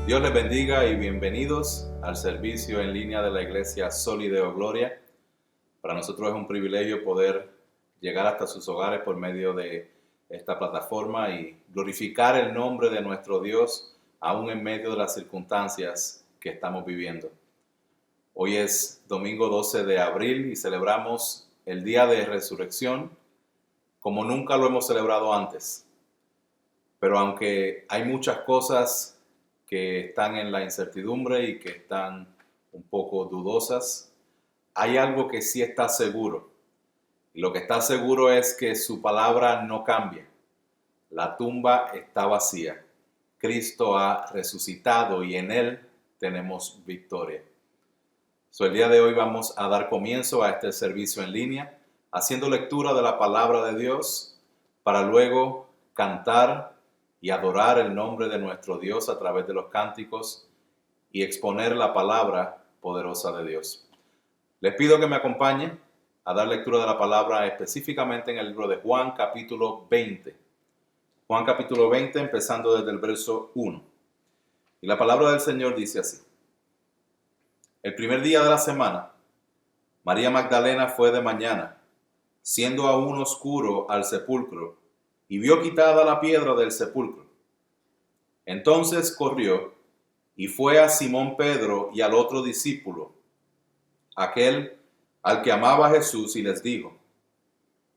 Dios les bendiga y bienvenidos al servicio en línea de la Iglesia Solideo Gloria. Para nosotros es un privilegio poder llegar hasta sus hogares por medio de esta plataforma y glorificar el nombre de nuestro Dios aún en medio de las circunstancias que estamos viviendo. Hoy es domingo 12 de abril y celebramos el Día de Resurrección como nunca lo hemos celebrado antes. Pero aunque hay muchas cosas que están en la incertidumbre y que están un poco dudosas, hay algo que sí está seguro. Y lo que está seguro es que su palabra no cambia. La tumba está vacía. Cristo ha resucitado y en Él tenemos victoria. El día de hoy vamos a dar comienzo a este servicio en línea, haciendo lectura de la palabra de Dios, para luego cantar y adorar el nombre de nuestro Dios a través de los cánticos y exponer la palabra poderosa de Dios. Les pido que me acompañen a dar lectura de la palabra específicamente en el libro de Juan capítulo 20. Juan capítulo 20, empezando desde el verso 1. Y la palabra del Señor dice así. El primer día de la semana, María Magdalena fue de mañana, siendo aún oscuro, al sepulcro, y vio quitada la piedra del sepulcro. Entonces corrió y fue a Simón Pedro y al otro discípulo, aquel al que amaba Jesús, y les dijo: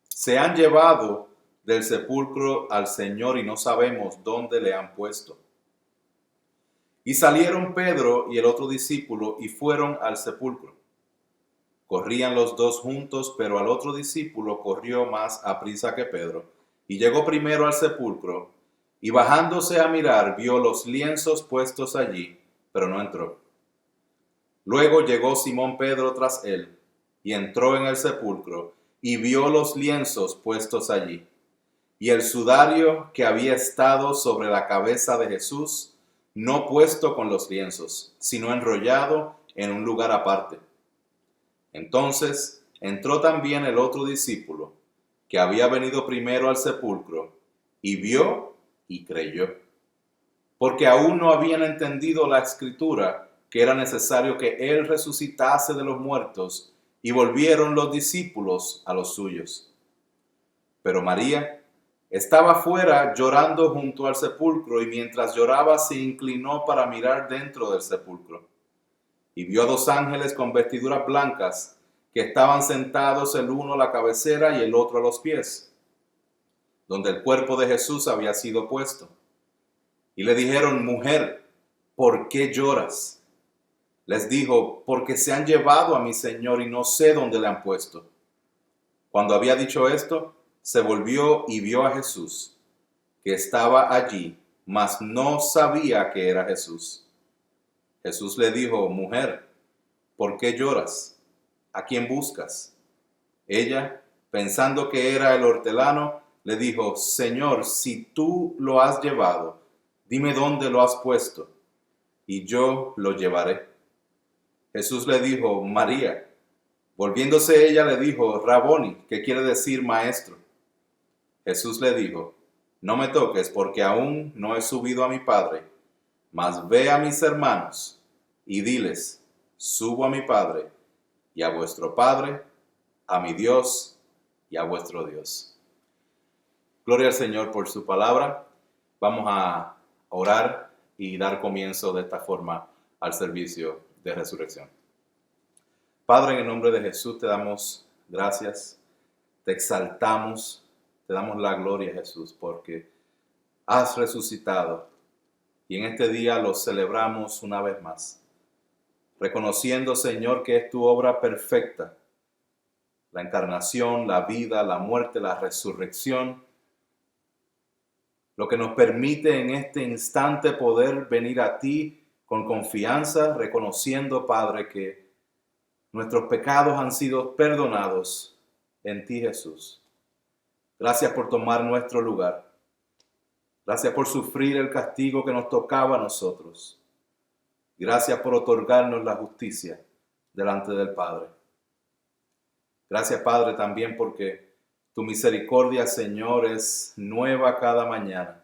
se han llevado del sepulcro al Señor y no sabemos dónde le han puesto. Y salieron Pedro y el otro discípulo y fueron al sepulcro. Corrían los dos juntos, pero al otro discípulo corrió más aprisa que Pedro, y llegó primero al sepulcro, y bajándose a mirar, vio los lienzos puestos allí, pero no entró. Luego llegó Simón Pedro tras él, y entró en el sepulcro, y vio los lienzos puestos allí, y el sudario que había estado sobre la cabeza de Jesús, no puesto con los lienzos, sino enrollado en un lugar aparte. Entonces entró también el otro discípulo, que había venido primero al sepulcro, y vio y creyó, porque aún no habían entendido la escritura, que era necesario que él resucitase de los muertos, y volvieron los discípulos a los suyos. Pero María estaba fuera llorando junto al sepulcro, y mientras lloraba se inclinó para mirar dentro del sepulcro, y vio a dos ángeles con vestiduras blancas, que estaban sentados el uno a la cabecera y el otro a los pies, donde el cuerpo de Jesús había sido puesto. Y le dijeron: mujer, ¿por qué lloras? Les dijo: porque se han llevado a mi Señor y no sé dónde le han puesto. Cuando había dicho esto, se volvió y vio a Jesús, que estaba allí, mas no sabía que era Jesús. Jesús le dijo: mujer, ¿por qué lloras? ¿A quién buscas? Ella, pensando que era el hortelano, le dijo: Señor, si tú lo has llevado, dime dónde lo has puesto, y yo lo llevaré. Jesús le dijo: María. Volviéndose ella le dijo: Raboni, que quiere decir maestro. Jesús le dijo: no me toques, porque aún no he subido a mi Padre, mas ve a mis hermanos y diles: subo a mi Padre y a vuestro Padre, a mi Dios y a vuestro Dios. Gloria al Señor por su palabra. Vamos a orar y dar comienzo de esta forma al servicio de resurrección. Padre, en el nombre de Jesús te damos gracias, te exaltamos, te damos la gloria, Jesús, porque has resucitado y en este día lo celebramos una vez más, reconociendo, Señor, que es tu obra perfecta, la encarnación, la vida, la muerte, la resurrección, lo que nos permite en este instante poder venir a ti con confianza, reconociendo, Padre, que nuestros pecados han sido perdonados en ti, Jesús. Gracias por tomar nuestro lugar. Gracias por sufrir el castigo que nos tocaba a nosotros. Gracias por otorgarnos la justicia delante del Padre. Gracias, Padre, también porque tu misericordia, Señor, es nueva cada mañana.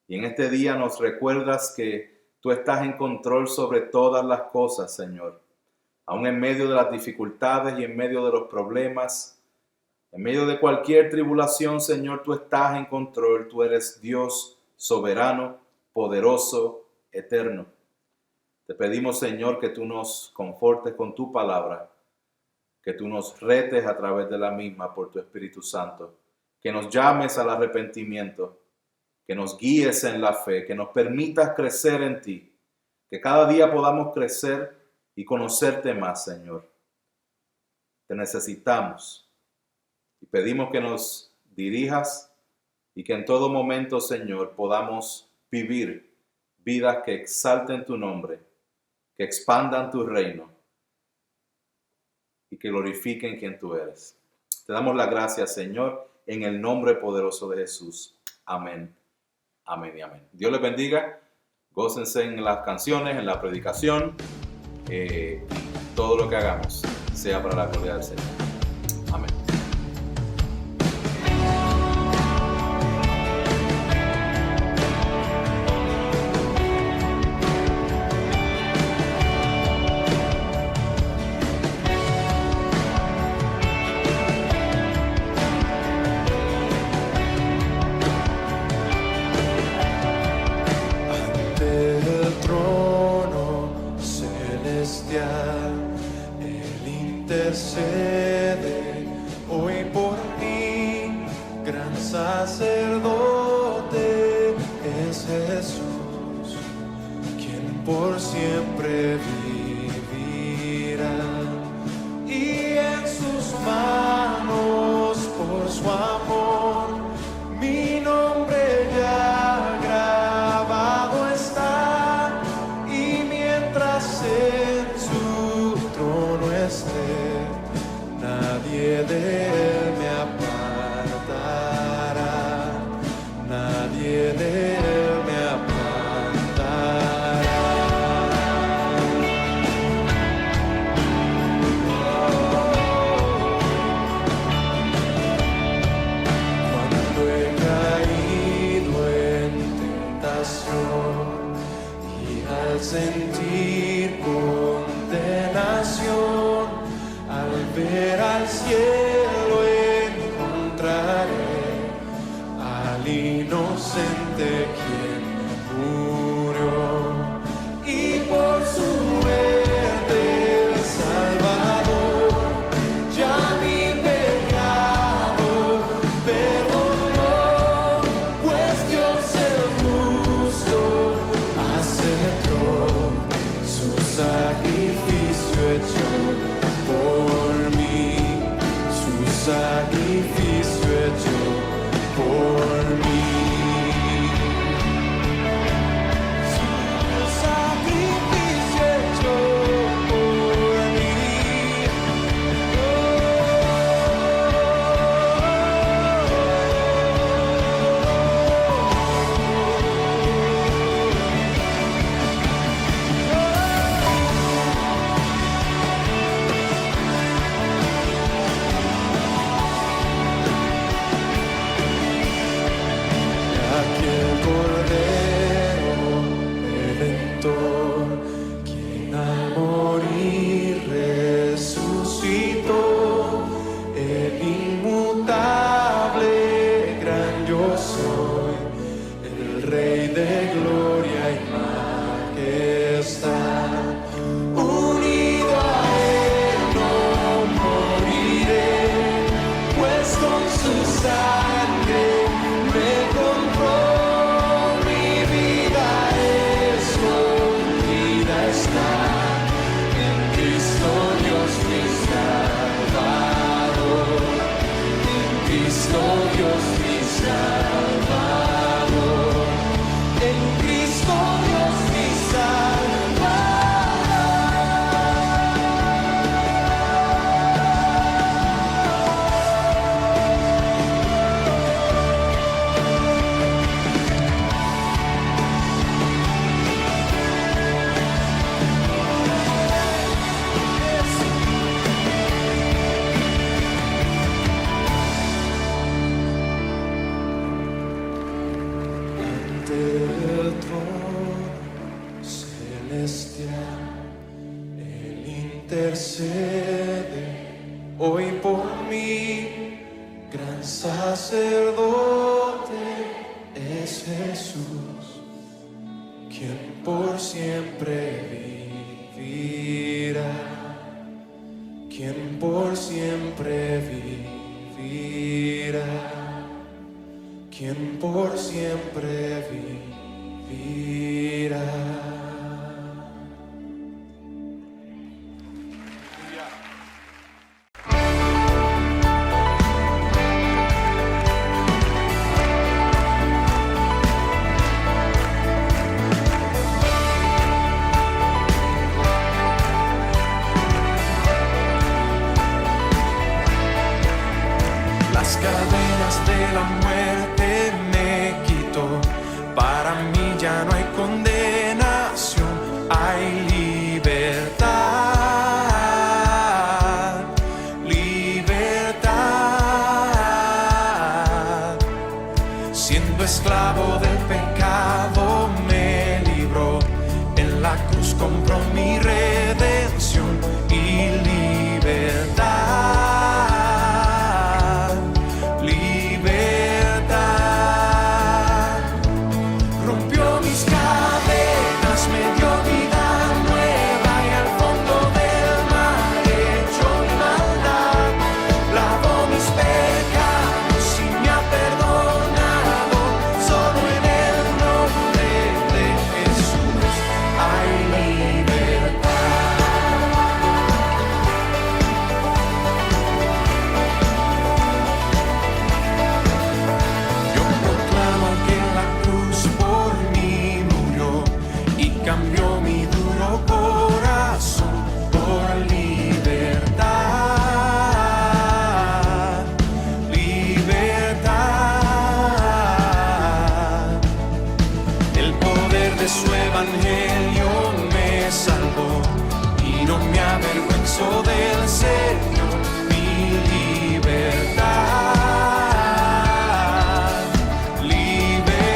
Y en este día nos recuerdas que Tú estás en control sobre todas las cosas, Señor. Aún en medio de las dificultades y en medio de los problemas, en medio de cualquier tribulación, Señor, tú estás en control. Tú eres Dios soberano, poderoso, eterno. Te pedimos, Señor, que tú nos confortes con tu palabra, que tú nos retes a través de la misma por tu Espíritu Santo, que nos llames al arrepentimiento, que nos guíes en la fe, que nos permitas crecer en ti, que cada día podamos crecer y conocerte más, Señor. Te necesitamos y pedimos que nos dirijas y que en todo momento, Señor, podamos vivir vidas que exalten tu nombre, que expandan tu reino y que glorifiquen quien tú eres. Te damos las gracias, Señor, en el nombre poderoso de Jesús. Amén, amén y amén. Dios les bendiga. Gócense en las canciones, en la predicación. Todo lo que hagamos sea para la gloria del Señor. Amén. Intercede hoy por mí, gran sacerdote es Jesús, quien por siempre vivirá, y en sus manos por su amor mi nombre ya grabado está, y mientras en su trono esté, nadie de él me apartará, nadie de él me apartará. Cuando he caído en tentación y al sentir condenación, al ver al cielo encontraré al inocente quien murió, y por su muerte el Salvador ya mi pecado perdonó, pues Dios el justo aceptó su sacrificio hecho por mí, su celestial, Él intercede hoy por mí, gran sacerdote es Jesús, quien por siempre vivirá, quien por siempre vivirá, quien por siempre vivirá. Las cadenas de la muerte me quitó, para mí ya no hay condenación, hay libertad, libertad. Siendo esclavo del pecado me libró, en la cruz compró mi redención y libertad. Cambió mi duro corazón por libertad, libertad. El poder de su evangelio me salvó y no me avergüenzo del Señor, mi libertad. Libertad.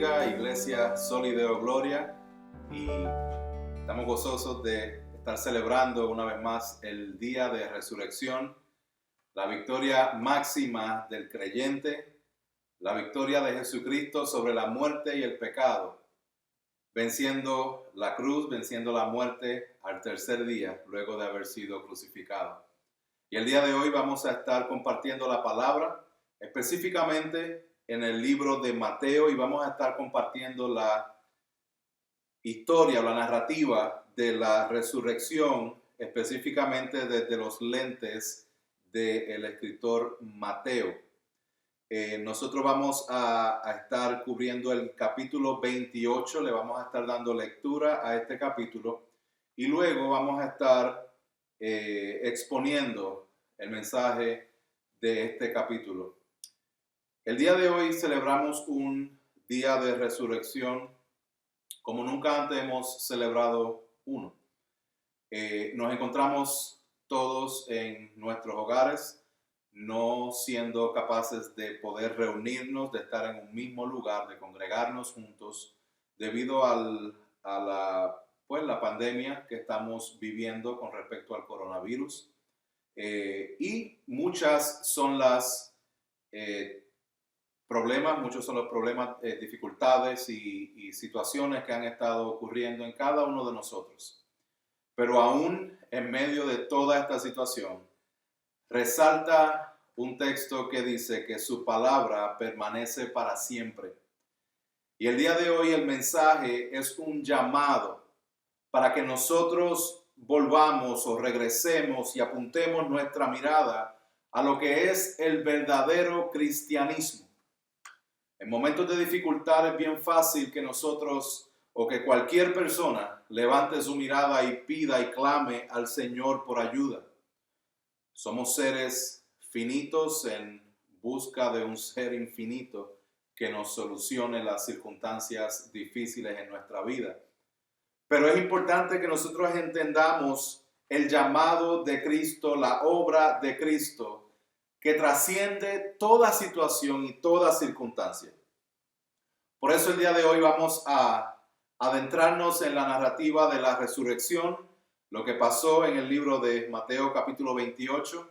bendiga, Iglesia Solideo Gloria, y estamos gozosos de estar celebrando una vez más el día de resurrección, la victoria máxima del creyente, la victoria de Jesucristo sobre la muerte y el pecado, venciendo la cruz, venciendo la muerte al tercer día luego de haber sido crucificado. Y el día de hoy vamos a estar compartiendo la palabra, específicamente en el libro de Mateo, y vamos a estar compartiendo la historia, la narrativa de la resurrección, específicamente desde los lentes del escritor Mateo. Nosotros vamos a estar cubriendo el capítulo 28, le vamos a estar dando lectura a este capítulo y luego vamos a estar exponiendo el mensaje de este capítulo. El día de hoy celebramos un día de resurrección como nunca antes hemos celebrado uno. Nos encontramos todos en nuestros hogares, no siendo capaces de poder reunirnos, de estar en un mismo lugar, de congregarnos juntos, debido a la pandemia que estamos viviendo con respecto al coronavirus. Y muchas son las muchos son los problemas, dificultades y situaciones que han estado ocurriendo en cada uno de nosotros. Pero aún en medio de toda esta situación, resalta un texto que dice que su palabra permanece para siempre. Y el día de hoy el mensaje es un llamado para que nosotros volvamos o regresemos y apuntemos nuestra mirada a lo que es el verdadero cristianismo. En momentos de dificultad es bien fácil que nosotros o que cualquier persona levante su mirada y pida y clame al Señor por ayuda. Somos seres finitos en busca de un ser infinito que nos solucione las circunstancias difíciles en nuestra vida. Pero es importante que nosotros entendamos el llamado de Cristo, la obra de Cristo, que trasciende toda situación y toda circunstancia. Por eso el día de hoy vamos a adentrarnos en la narrativa de la resurrección, lo que pasó en el libro de Mateo capítulo 28,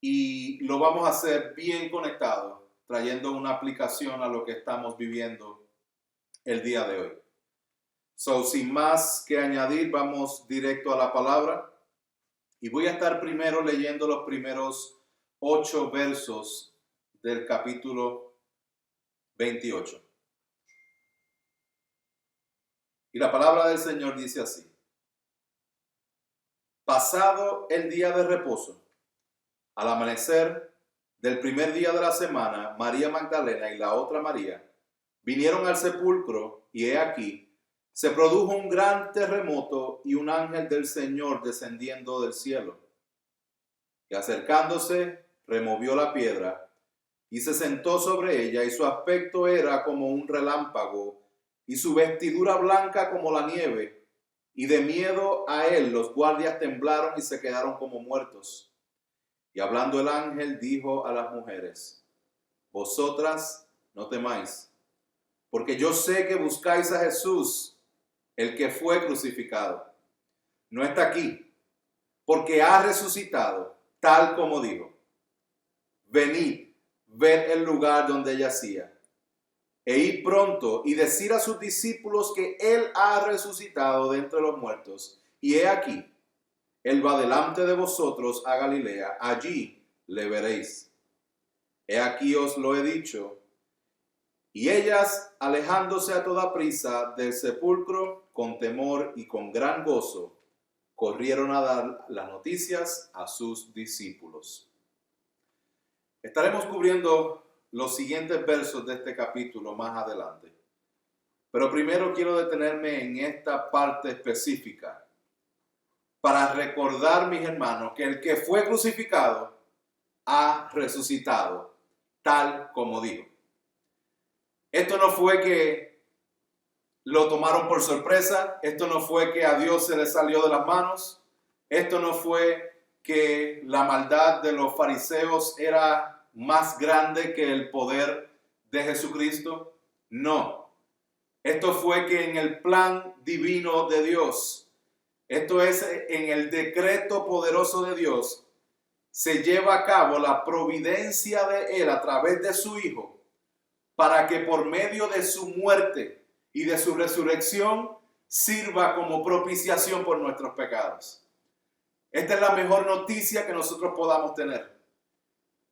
y lo vamos a hacer bien conectado, trayendo una aplicación a lo que estamos viviendo el día de hoy. Sin más que añadir, vamos directo a la palabra. Y voy a estar primero leyendo los primeros 8 versos del capítulo 28. Y la palabra del Señor dice así: pasado el día de reposo, al amanecer del primer día de la semana, María Magdalena y la otra María vinieron al sepulcro, y he aquí, se produjo un gran terremoto y un ángel del Señor descendiendo del cielo. Y acercándose, removió la piedra y se sentó sobre ella, y su aspecto era como un relámpago y su vestidura blanca como la nieve. Y de miedo a él los guardias temblaron y se quedaron como muertos. Y hablando el ángel dijo a las mujeres: vosotras no temáis, porque yo sé que buscáis a Jesús, el que fue crucificado. No está aquí, porque ha resucitado, tal como dijo. Venid, ved el lugar donde yacía, e id pronto y decir a sus discípulos que él ha resucitado de entre los muertos. Y he aquí, él va delante de vosotros a Galilea, allí le veréis. He aquí os lo he dicho. Y ellas, alejándose a toda prisa del sepulcro, con temor y con gran gozo, corrieron a dar las noticias a sus discípulos. Estaremos cubriendo los siguientes versos de este capítulo más adelante. Pero primero quiero detenerme en esta parte específica para recordar, mis hermanos, que el que fue crucificado ha resucitado, tal como dijo. Esto no fue que lo tomaron por sorpresa, esto no fue que a Dios se le salió de las manos, esto no fue que la maldad de los fariseos era más grande que el poder de Jesucristo. No, Esto fue que en el plan divino de Dios, esto es en el decreto poderoso de Dios, se lleva a cabo la providencia de Él a través de su Hijo, para que por medio de su muerte y de su resurrección sirva como propiciación por nuestros pecados. Esta es la mejor noticia que nosotros podamos tener.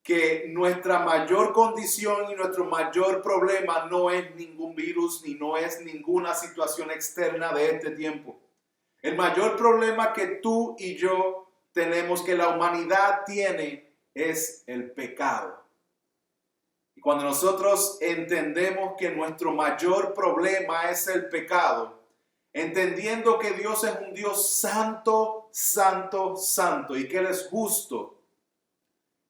Que nuestra mayor condición y nuestro mayor problema no es ningún virus ni no es ninguna situación externa de este tiempo. El mayor problema que tú y yo tenemos, que la humanidad tiene, es el pecado. Y cuando nosotros entendemos que nuestro mayor problema es el pecado, entendiendo que Dios es un Dios santo, santo, santo y que Él es justo,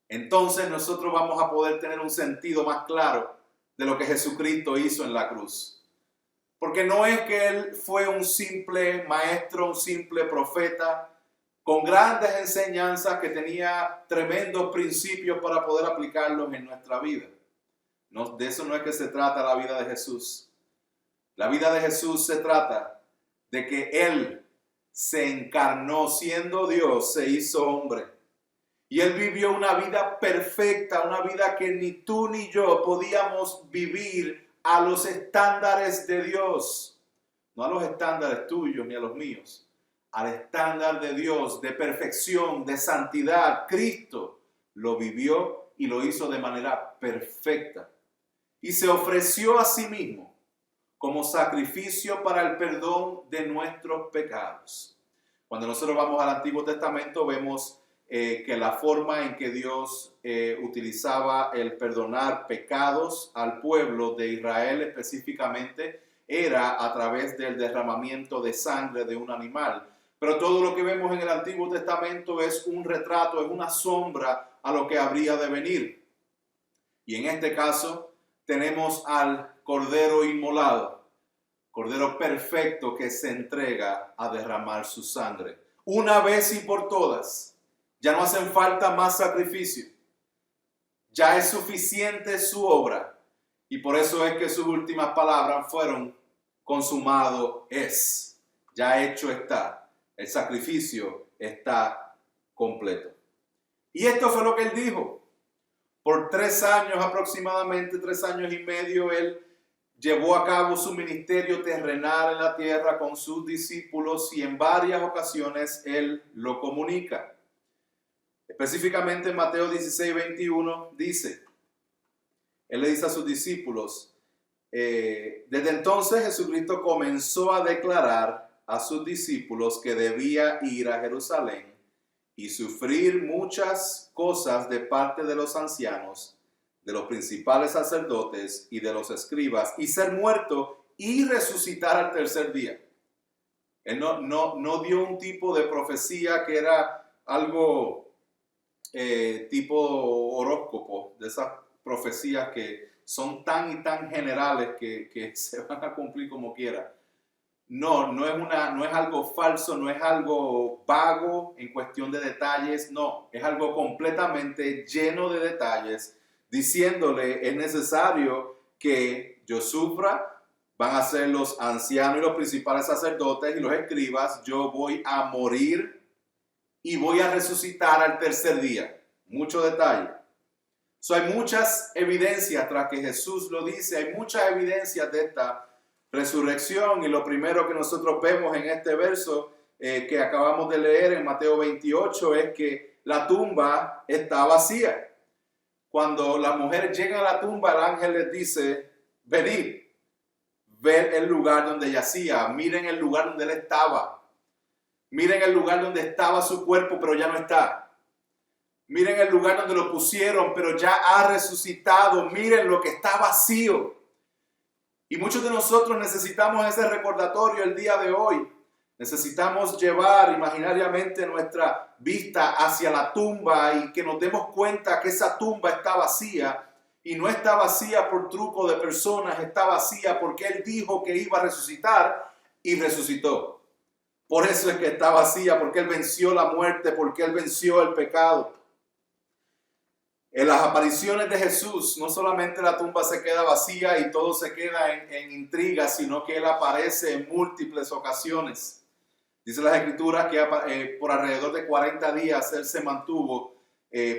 entonces nosotros vamos a poder tener un sentido más claro de lo que Jesucristo hizo en la cruz. Porque no es que Él fue un simple maestro, un simple profeta, con grandes enseñanzas que tenía tremendos principios para poder aplicarlos en nuestra vida. No, de eso no es que se trata la vida de Jesús. La vida de Jesús se trata de que Él se encarnó, siendo Dios, se hizo hombre. Y Él vivió una vida perfecta, una vida que ni tú ni yo podíamos vivir a los estándares de Dios. No a los estándares tuyos ni a los míos. Al estándar de Dios, de perfección, de santidad. Cristo lo vivió y lo hizo de manera perfecta. Y se ofreció a sí mismo como sacrificio para el perdón de nuestros pecados. Cuando nosotros vamos al Antiguo Testamento vemos que la forma en que Dios utilizaba el perdonar pecados al pueblo de Israel específicamente era a través del derramamiento de sangre de un animal. Pero todo lo que vemos en el Antiguo Testamento es un retrato, es una sombra a lo que habría de venir. Y en este caso tenemos al Cordero inmolado, Cordero perfecto que se entrega a derramar su sangre. Una vez y por todas. Ya no hacen falta más sacrificio. Ya es suficiente su obra. Y por eso es que sus últimas palabras fueron: consumado es. Ya hecho está. El sacrificio está completo. Y esto fue lo que Él dijo. Por 3 años aproximadamente, 3 años y medio, Él llevó a cabo su ministerio terrenal en la tierra con sus discípulos y en varias ocasiones Él lo comunica. Específicamente en Mateo 16:21 dice, Él le dice a sus discípulos, desde entonces Jesucristo comenzó a declarar a sus discípulos que debía ir a Jerusalén y sufrir muchas cosas de parte de los ancianos, de los principales sacerdotes y de los escribas, y ser muerto y resucitar al tercer día. Él no dio un tipo de profecía que era algo tipo horóscopo, de esas profecías que son tan y tan generales que se van a cumplir como quiera. No es algo falso, no es algo vago en cuestión de detalles, no, es algo completamente lleno de detalles, diciéndole: es necesario que yo sufra, van a ser los ancianos y los principales sacerdotes y los escribas, yo voy a morir y voy a resucitar al tercer día. Mucho detalle. Hay muchas evidencias tras que Jesús lo dice, hay muchas evidencias de esta resurrección, y lo primero que nosotros vemos en este verso que acabamos de leer en Mateo 28 es que la tumba está vacía. Cuando las mujeres llegan a la tumba, el ángel les dice: venid, ved el lugar donde yacía, miren el lugar donde él estaba, miren el lugar donde estaba su cuerpo, pero ya no está. Miren el lugar donde lo pusieron, pero ya ha resucitado. Miren lo que está vacío. Y muchos de nosotros necesitamos ese recordatorio el día de hoy. Necesitamos llevar imaginariamente nuestra vista hacia la tumba y que nos demos cuenta que esa tumba está vacía. Y no está vacía por truco de personas, está vacía porque Él dijo que iba a resucitar y resucitó. Por eso es que está vacía, porque Él venció la muerte, porque Él venció el pecado. En las apariciones de Jesús, no solamente la tumba se queda vacía y todo se queda en intriga, sino que Él aparece en múltiples ocasiones. Dice las Escrituras que por alrededor de 40 días Él se mantuvo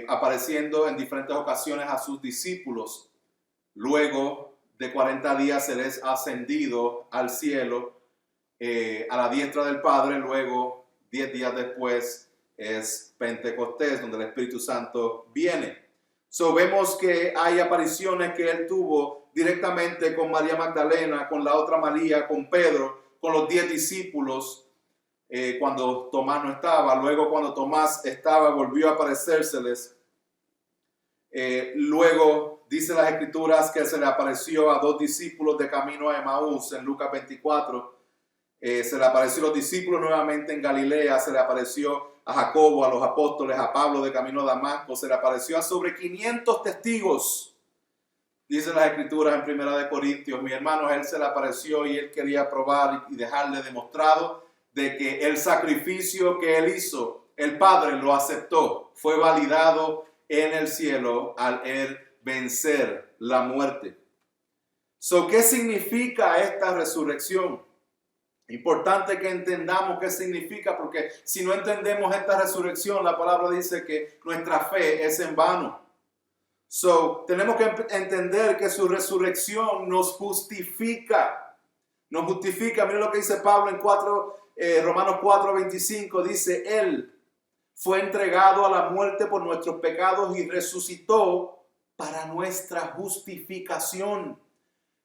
apareciendo en diferentes ocasiones a sus discípulos. Luego de 40 días Él es ascendido al cielo a la diestra del Padre. Luego, 10 días después, es Pentecostés, donde el Espíritu Santo viene. Vemos que hay apariciones que Él tuvo directamente con María Magdalena, con la otra María, con Pedro, con los 10 discípulos, cuando Tomás no estaba. Luego, cuando Tomás estaba, volvió a aparecérseles. Luego, dice las Escrituras que se le apareció a 2 discípulos de camino a Emaús en Lucas 24. Se le apareció a los discípulos nuevamente en Galilea. Se le apareció a Jacobo, a los apóstoles, a Pablo de camino a Damasco. Se le apareció a sobre 500 testigos. Dice las Escrituras en Primera de Corintios, mis hermanos, Él se le apareció y Él quería probar y dejarle demostrado de que el sacrificio que Él hizo, el Padre lo aceptó. Fue validado en el cielo al Él vencer la muerte. ¿Qué significa esta resurrección? Importante que entendamos qué significa, porque si no entendemos esta resurrección, la palabra dice que nuestra fe es en vano. Tenemos que entender que su resurrección nos justifica. Nos justifica. Miren lo que dice Pablo en Romanos 4:25. Dice, Él fue entregado a la muerte por nuestros pecados y resucitó para nuestra justificación.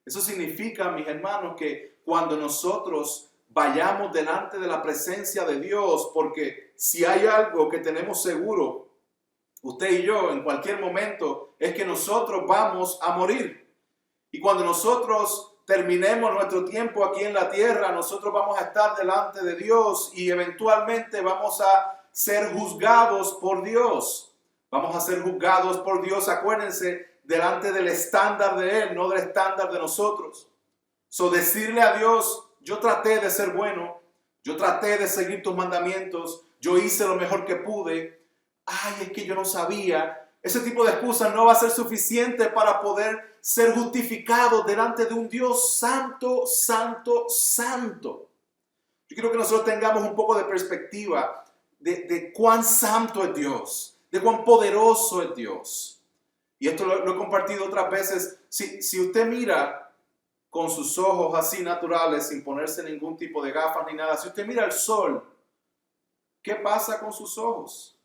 Eso significa, mis hermanos, que cuando nosotros vayamos delante de la presencia de Dios, porque si hay algo que tenemos seguro, usted y yo, en cualquier momento, es que nosotros vamos a morir. Y cuando nosotros terminemos nuestro tiempo aquí en la tierra, nosotros vamos a estar delante de Dios y eventualmente vamos a ser juzgados por Dios. Vamos a ser juzgados por Dios, acuérdense, delante del estándar de Él, no del estándar de nosotros. Decirle a Dios, yo traté de ser bueno, yo traté de seguir tus mandamientos, yo hice lo mejor que pude. Ay, es que yo no sabía. Ese tipo de excusas no va a ser suficiente para poder ser justificado delante de un Dios santo, santo, santo. Yo quiero que nosotros tengamos un poco de perspectiva de cuán santo es Dios, de cuán poderoso es Dios. Y esto lo he compartido otras veces. Si usted mira con sus ojos así naturales, sin ponerse ningún tipo de gafas ni nada, si usted mira el sol, ¿qué pasa con sus ojos?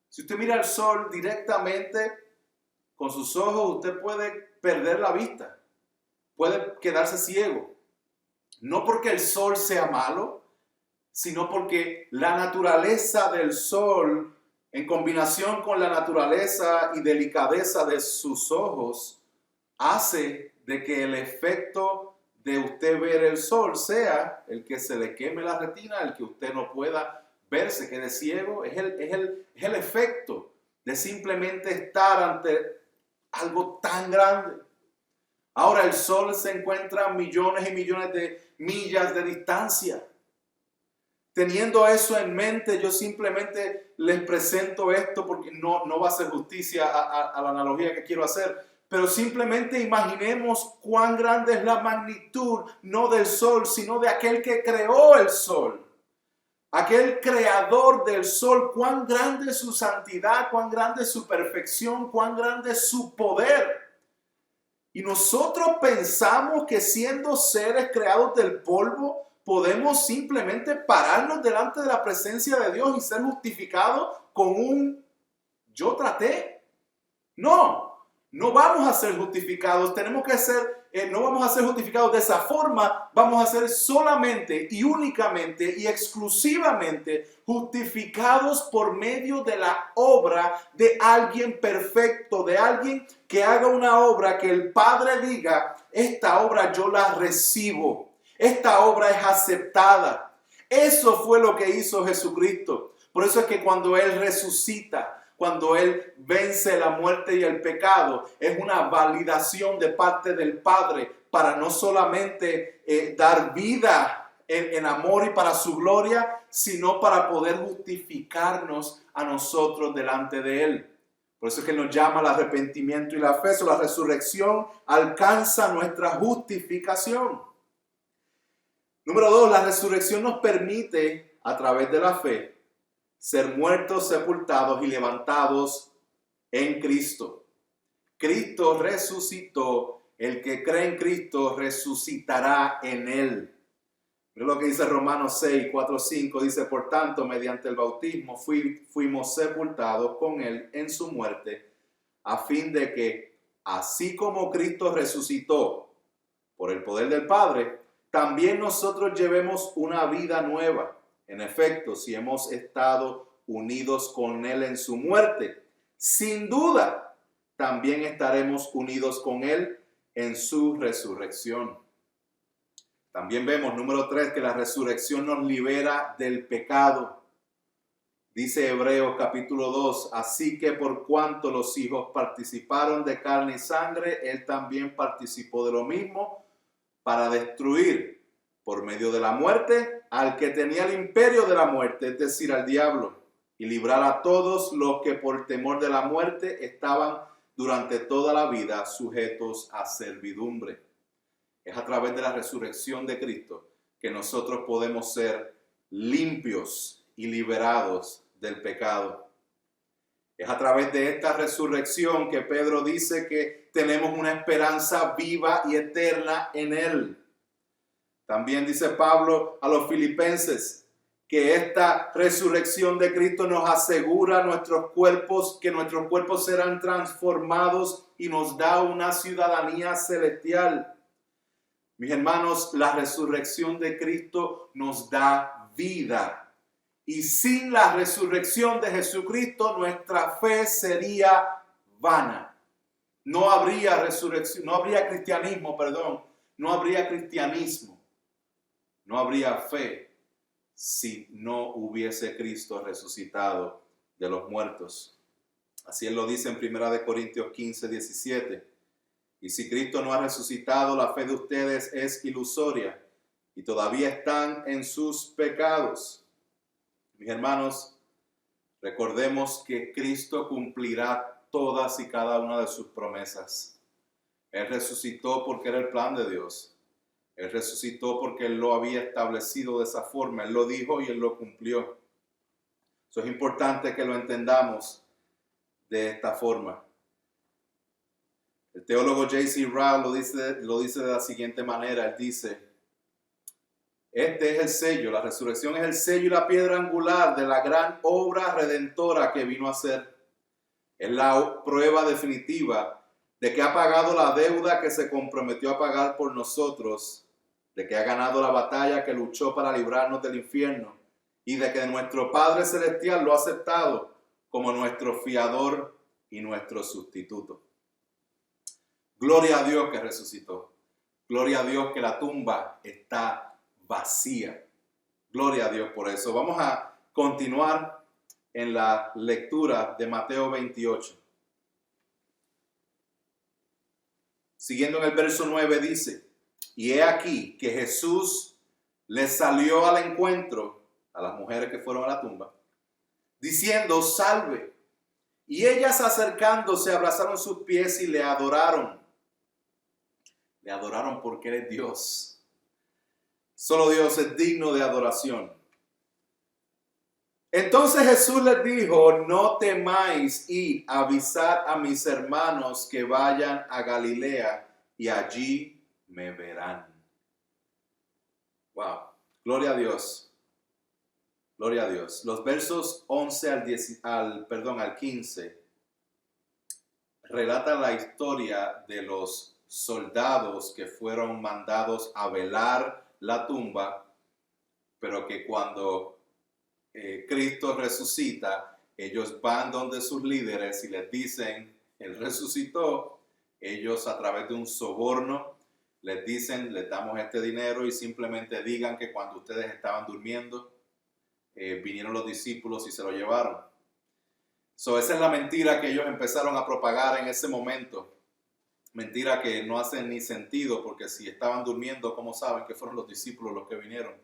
Si usted mira el sol directamente con sus ojos, usted puede perder la vista, puede quedarse ciego. No porque el sol sea malo, sino porque la naturaleza del sol, en combinación con la naturaleza y delicadeza de sus ojos, hace de que el efecto de usted ver el sol sea el que se le queme la retina, el que usted no pueda ver, se quede ciego. Es el efecto de simplemente estar ante algo tan grande. Ahora el sol se encuentra a millones y millones de millas de distancia. Teniendo eso en mente, yo simplemente les presento esto porque no va a hacer justicia a la analogía que quiero hacer. Pero simplemente imaginemos cuán grande es la magnitud, no del sol, sino de aquel que creó el sol. Aquel creador del sol, cuán grande es su santidad, cuán grande es su perfección, cuán grande es su poder. Y nosotros pensamos que siendo seres creados del polvo, podemos simplemente pararnos delante de la presencia de Dios y ser justificados con un yo traté. No vamos a ser justificados, no vamos a ser justificados de esa forma, vamos a ser solamente y únicamente y exclusivamente justificados por medio de la obra de alguien perfecto, de alguien que haga una obra que el Padre diga, esta obra yo la recibo, esta obra es aceptada. Eso fue lo que hizo Jesucristo. Por eso es que cuando Él resucita, cuando Él vence la muerte y el pecado, es una validación de parte del Padre para no solamente dar vida en amor y para su gloria, sino para poder justificarnos a nosotros delante de Él. Por eso es que nos llama al arrepentimiento y la fe. So, la resurrección alcanza nuestra justificación. Número 2, la resurrección nos permite, a través de la fe, ser muertos, sepultados y levantados en Cristo. Cristo resucitó. El que cree en Cristo resucitará en Él. Mira lo que dice Romanos 6, 4, 5. Dice, por tanto, mediante el bautismo fuimos sepultados con Él en su muerte, a fin de que, así como Cristo resucitó por el poder del Padre, también nosotros llevemos una vida nueva. En efecto, si hemos estado unidos con Él en su muerte, sin duda, también estaremos unidos con Él en su resurrección. También vemos, número 3, que la resurrección nos libera del pecado. Dice Hebreos capítulo 2, así que por cuanto los hijos participaron de carne y sangre, Él también participó de lo mismo para destruir por medio de la muerte al que tenía el imperio de la muerte, es decir, al diablo, y librar a todos los que por temor de la muerte estaban durante toda la vida sujetos a servidumbre. Es a través de la resurrección de Cristo que nosotros podemos ser limpios y liberados del pecado. Es a través de esta resurrección que Pedro dice que tenemos una esperanza viva y eterna en Él. También dice Pablo a los filipenses que esta resurrección de Cristo nos asegura que nuestros cuerpos serán transformados y nos da una ciudadanía celestial. Mis hermanos, la resurrección de Cristo nos da vida. Y sin la resurrección de Jesucristo, nuestra fe sería vana. No habría resurrección, no habría cristianismo, no habría fe si no hubiese Cristo resucitado de los muertos. Así Él lo dice en 1 Corintios 15, 17. Y si Cristo no ha resucitado, la fe de ustedes es ilusoria y todavía están en sus pecados. Mis hermanos, recordemos que Cristo cumplirá todas y cada una de sus promesas. Él resucitó porque era el plan de Dios. Él resucitó porque Él lo había establecido de esa forma. Él lo dijo y Él lo cumplió. Eso es importante que lo entendamos de esta forma. El teólogo J.C. Ryle lo dice de la siguiente manera. Él dice, este es el sello, la resurrección es el sello y la piedra angular de la gran obra redentora que vino a hacer. Es la prueba definitiva de que ha pagado la deuda que se comprometió a pagar por nosotros, de que ha ganado la batalla que luchó para librarnos del infierno y de que nuestro Padre Celestial lo ha aceptado como nuestro fiador y nuestro sustituto. Gloria a Dios que resucitó. Gloria a Dios que la tumba está vacía. Gloria a Dios por eso. Vamos a continuar en la lectura de Mateo 28. Siguiendo en el verso 9 dice, y he aquí que Jesús les salió al encuentro a las mujeres que fueron a la tumba, diciendo, salve. Y ellas acercándose abrazaron sus pies y le adoraron. Le adoraron porque Él es Dios. Solo Dios es digno de adoración. Entonces Jesús les dijo, no temáis, id, avisad a mis hermanos que vayan a Galilea y allí me verán. Wow, gloria a Dios. Gloria a Dios. Los versos 11 al 15 relatan la historia de los soldados que fueron mandados a velar la tumba, pero que cuando Cristo resucita, ellos van donde sus líderes y les dicen, Él resucitó. Ellos a través de un soborno les dicen, les damos este dinero y simplemente digan que cuando ustedes estaban durmiendo, vinieron los discípulos y se lo llevaron. Esa es la mentira que ellos empezaron a propagar en ese momento. Mentira que no hace ni sentido, porque si estaban durmiendo, ¿cómo saben que fueron los discípulos los que vinieron?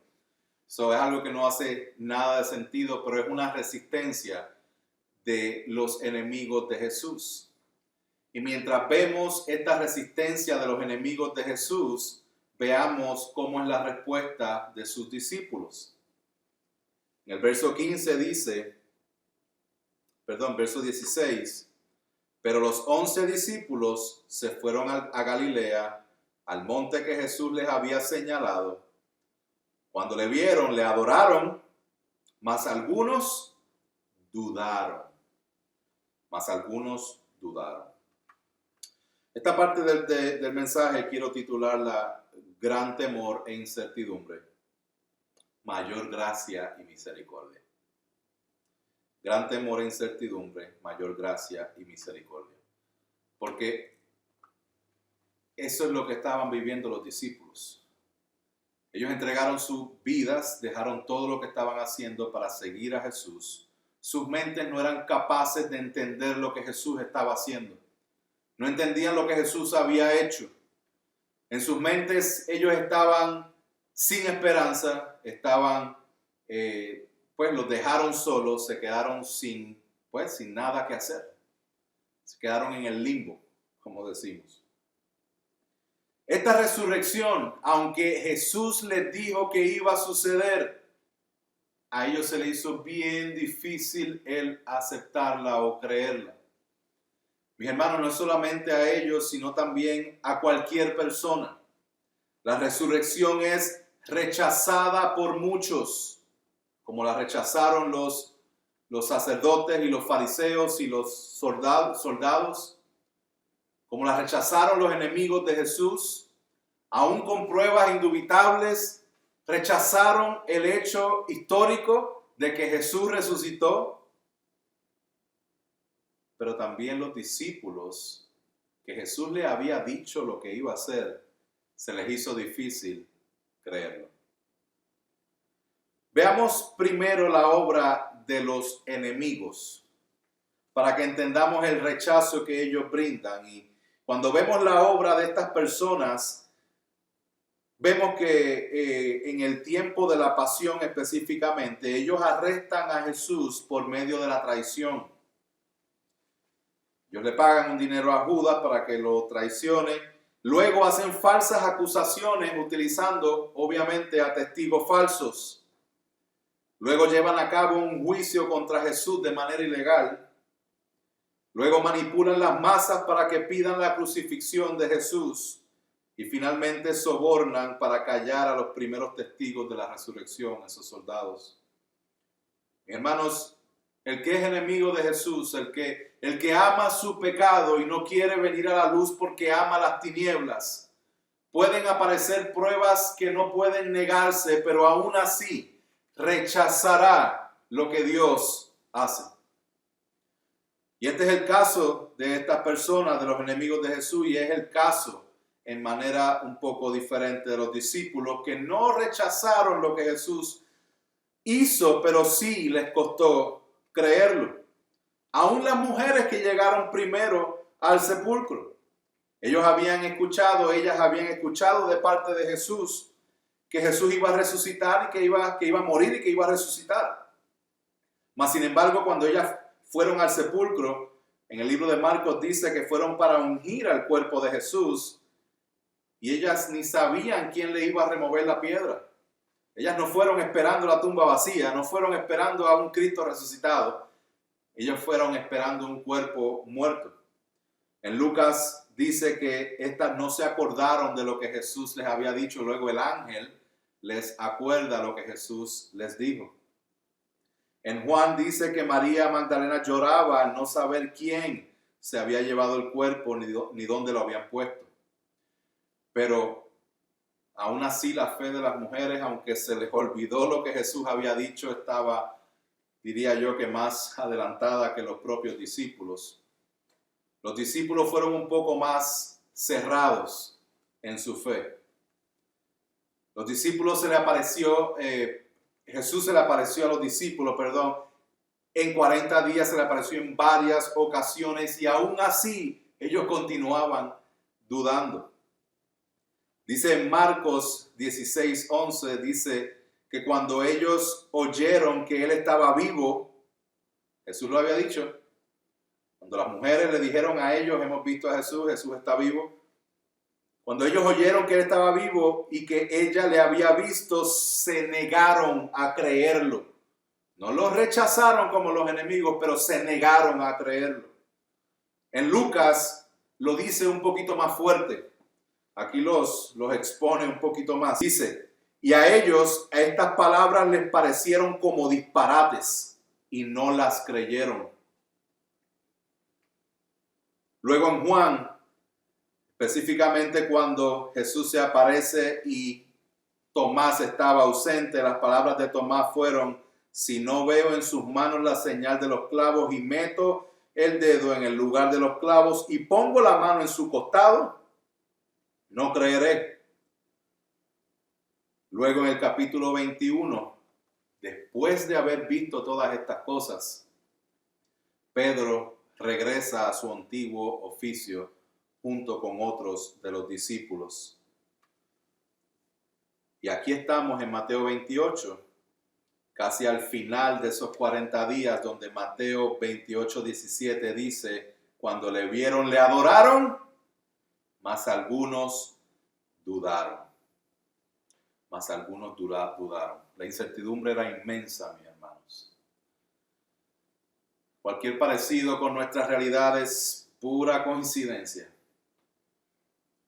Es algo que no hace nada de sentido, pero es una resistencia de los enemigos de Jesús. Y mientras vemos esta resistencia de los enemigos de Jesús, veamos cómo es la respuesta de sus discípulos. En el verso 15 dice, verso 16, pero los 11 discípulos se fueron a Galilea, al monte que Jesús les había señalado. Cuando le vieron, le adoraron, mas algunos dudaron. Esta parte del mensaje quiero titularla Gran temor e incertidumbre, mayor gracia y misericordia. Gran temor e incertidumbre, mayor gracia y misericordia. Porque eso es lo que estaban viviendo los discípulos. Ellos entregaron sus vidas, dejaron todo lo que estaban haciendo para seguir a Jesús. Sus mentes no eran capaces de entender lo que Jesús estaba haciendo. No entendían lo que Jesús había hecho. En sus mentes ellos estaban sin esperanza, los dejaron solos, se quedaron sin nada que hacer. Se quedaron en el limbo, como decimos. Esta resurrección, aunque Jesús les dijo que iba a suceder, a ellos se les hizo bien difícil el aceptarla o creerla. Mis hermanos, no solamente a ellos, sino también a cualquier persona. La resurrección es rechazada por muchos, como la rechazaron los sacerdotes y los fariseos y los soldados, como la rechazaron los enemigos de Jesús, aún con pruebas indubitables, rechazaron el hecho histórico de que Jesús resucitó. Pero también los discípulos, que Jesús le había dicho lo que iba a hacer, se les hizo difícil creerlo. Veamos primero la obra de los enemigos, para que entendamos el rechazo que ellos brindan. Y cuando vemos la obra de estas personas, vemos que en el tiempo de la pasión específicamente, ellos arrestan a Jesús por medio de la traición. Ellos le pagan un dinero a Judas para que lo traicione. Luego hacen falsas acusaciones utilizando obviamente a testigos falsos. Luego llevan a cabo un juicio contra Jesús de manera ilegal. Luego manipulan las masas para que pidan la crucifixión de Jesús. Y finalmente sobornan para callar a los primeros testigos de la resurrección, esos soldados. Mis hermanos, el que es enemigo de Jesús, el que ama su pecado y no quiere venir a la luz porque ama las tinieblas, pueden aparecer pruebas que no pueden negarse, pero aún así rechazará lo que Dios hace. Y este es el caso de estas personas, de los enemigos de Jesús, y es el caso en manera un poco diferente de los discípulos que no rechazaron lo que Jesús hizo, pero sí les costó creerlo. Aún las mujeres que llegaron primero al sepulcro, ellas habían escuchado de parte de Jesús que Jesús iba a resucitar y que iba a morir y que iba a resucitar. Mas sin embargo, cuando ellas fueron al sepulcro, en el libro de Marcos dice que fueron para ungir al cuerpo de Jesús y ellas ni sabían quién le iba a remover la piedra. Ellas no fueron esperando la tumba vacía, no fueron esperando a un Cristo resucitado. Ellos fueron esperando un cuerpo muerto. En Lucas dice que estas no se acordaron de lo que Jesús les había dicho. Luego el ángel les acuerda lo que Jesús les dijo. En Juan dice que María Magdalena lloraba al no saber quién se había llevado el cuerpo ni dónde lo habían puesto. Pero aún así la fe de las mujeres, aunque se les olvidó lo que Jesús había dicho, estaba, diría yo, que más adelantada que los propios discípulos. Los discípulos fueron un poco más cerrados en su fe. Los discípulos Jesús se le apareció a los discípulos, en 40 días se le apareció en varias ocasiones y aún así ellos continuaban dudando. Dice en Marcos 16:11, dice que cuando ellos oyeron que él estaba vivo, Jesús lo había dicho. Cuando las mujeres le dijeron a ellos, hemos visto a Jesús, Jesús está vivo. Cuando ellos oyeron que él estaba vivo y que ella le había visto, se negaron a creerlo. No lo rechazaron como los enemigos, pero se negaron a creerlo. En Lucas lo dice un poquito más fuerte. Aquí los expone un poquito más. Dice, y a ellos estas palabras les parecieron como disparates y no las creyeron. Luego en Juan, específicamente cuando Jesús se aparece y Tomás estaba ausente, las palabras de Tomás fueron, si no veo en sus manos la señal de los clavos y meto el dedo en el lugar de los clavos y pongo la mano en su costado, no creeré. Luego en el capítulo 21, después de haber visto todas estas cosas, Pedro regresa a su antiguo oficio junto con otros de los discípulos. Y aquí estamos en Mateo 28, casi al final de esos 40 días, donde Mateo 28:17 dice, cuando le vieron, le adoraron, mas algunos dudaron. Mas algunos dudaron. La incertidumbre era inmensa, mis hermanos. Cualquier parecido con nuestra realidad es pura coincidencia.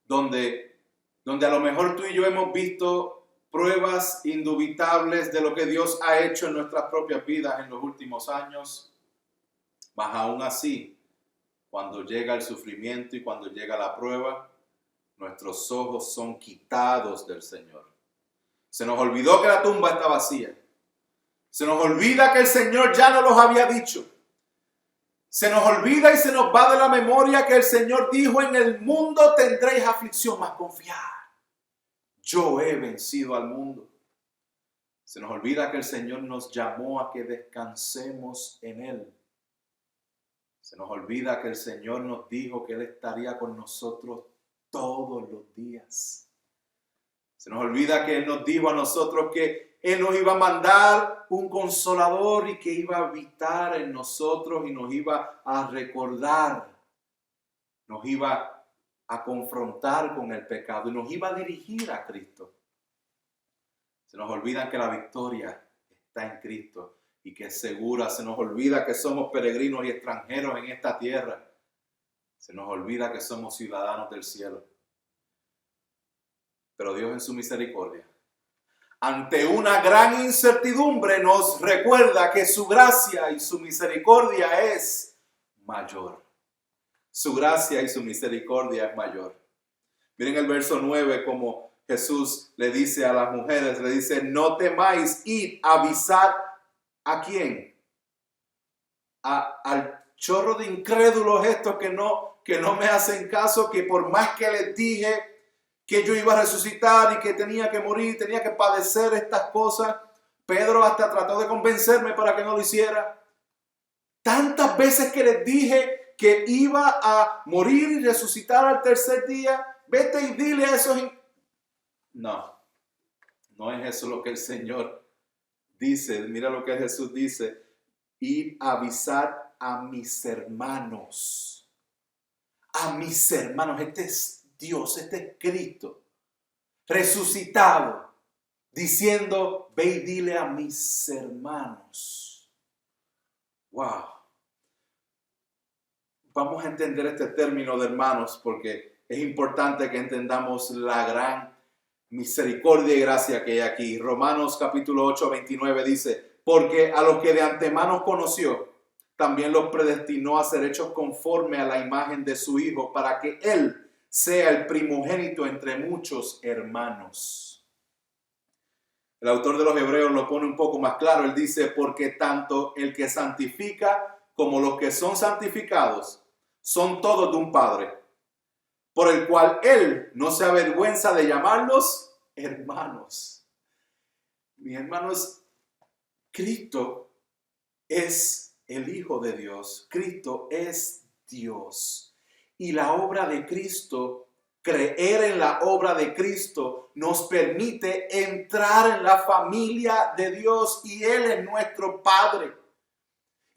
Donde a lo mejor tú y yo hemos visto pruebas indubitables de lo que Dios ha hecho en nuestras propias vidas en los últimos años, mas aún así, cuando llega el sufrimiento y cuando llega la prueba, nuestros ojos son quitados del Señor. Se nos olvidó que la tumba está vacía. Se nos olvida que el Señor ya nos los había dicho. Se nos olvida y se nos va de la memoria que el Señor dijo, en el mundo tendréis aflicción, mas confiad. Yo he vencido al mundo. Se nos olvida que el Señor nos llamó a que descansemos en Él. Se nos olvida que el Señor nos dijo que Él estaría con nosotros todos los días. Se nos olvida que Él nos dijo a nosotros que Él nos iba a mandar un consolador y que iba a habitar en nosotros y nos iba a recordar, nos iba a confrontar con el pecado y nos iba a dirigir a Cristo. Se nos olvida que la victoria está en Cristo y que es segura. Se nos olvida que somos peregrinos y extranjeros en esta tierra. Se nos olvida que somos ciudadanos del cielo. Pero Dios en su misericordia, ante una gran incertidumbre, nos recuerda que su gracia y su misericordia es mayor. Su gracia y su misericordia es mayor. Miren el verso 9, como Jesús le dice a las mujeres, le dice, no temáis, id, avisad, ¿a quién? Al chorro de incrédulos estos que no me hacen caso, que por más que les dije que yo iba a resucitar y que tenía que morir, tenía que padecer estas cosas, Pedro hasta trató de convencerme para que no lo hiciera. Tantas veces que les dije que iba a morir y resucitar al tercer día, vete y dile a esos... No es eso lo que el Señor dice. Mira lo que Jesús dice. Id a avisar a mis hermanos. A mis hermanos. Este es Dios, este es Cristo, resucitado, diciendo, ve y dile a mis hermanos. Wow. Vamos a entender este término de hermanos porque es importante que entendamos la gran misericordia y gracia que hay aquí. Romanos capítulo 8, 29 dice, porque a los que de antemano conoció, también los predestinó a ser hechos conforme a la imagen de su Hijo, para que Él sea el primogénito entre muchos hermanos. El autor de los Hebreos lo pone un poco más claro. Él dice, porque tanto el que santifica como los que son santificados son todos de un Padre, por el cual Él no se avergüenza de llamarlos hermanos. Mis hermanos, Cristo es el Hijo de Dios. Cristo es Dios. Y la obra de Cristo, creer en la obra de Cristo, nos permite entrar en la familia de Dios y Él es nuestro Padre.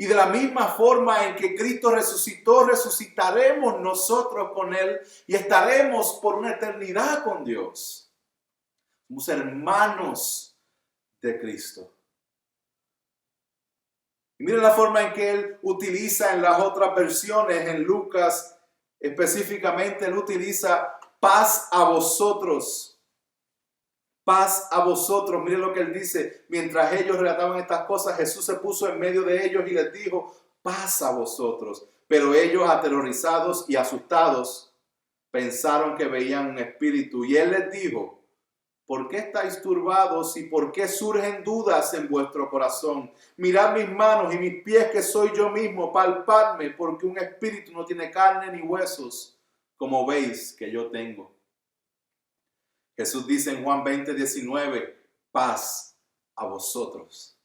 Y de la misma forma en que Cristo resucitó, resucitaremos nosotros con Él y estaremos por una eternidad con Dios. Somos hermanos de Cristo. Y miren la forma en que Él utiliza en las otras versiones, en Lucas específicamente, Él utiliza paz a vosotros. Paz a vosotros. Miren lo que Él dice. Mientras ellos relataban estas cosas, Jesús se puso en medio de ellos y les dijo, paz a vosotros. Pero ellos, aterrorizados y asustados, pensaron que veían un espíritu. Y Él les dijo, ¿por qué estáis turbados y por qué surgen dudas en vuestro corazón? Mirad mis manos y mis pies, que soy yo mismo, palpadme, porque un espíritu no tiene carne ni huesos, como veis que yo tengo. Jesús dice en Juan 20:19, paz a vosotros.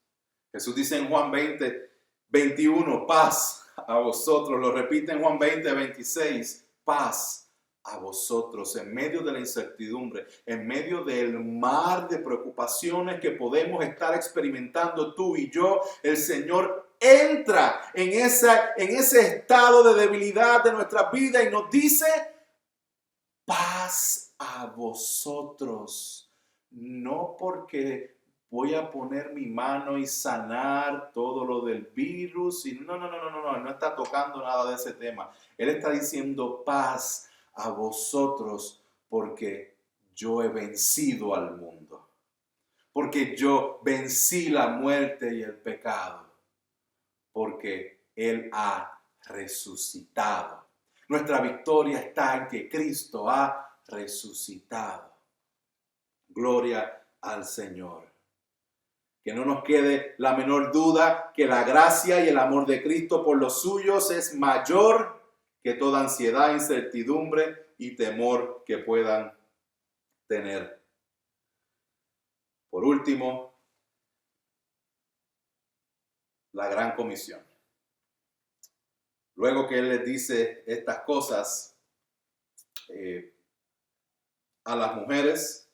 Jesús dice en Juan 20:21, paz a vosotros. Lo repite en Juan 20:26, paz a vosotros. En medio de la incertidumbre, en medio del mar de preocupaciones que podemos estar experimentando tú y yo, el Señor entra en ese estado de debilidad de nuestra vida y nos dice, paz a vosotros. No porque voy a poner mi mano y sanar todo lo del virus. Y no está tocando nada de ese tema. Él está diciendo paz a vosotros porque yo he vencido al mundo. Porque yo vencí la muerte y el pecado. Porque Él ha resucitado. Nuestra victoria está en que Cristo ha resucitado. Gloria al Señor. Que no nos quede la menor duda que la gracia y el amor de Cristo por los suyos es mayor que toda ansiedad, incertidumbre y temor que puedan tener. Por último, la gran comisión. Luego que Él les dice estas cosas a las mujeres,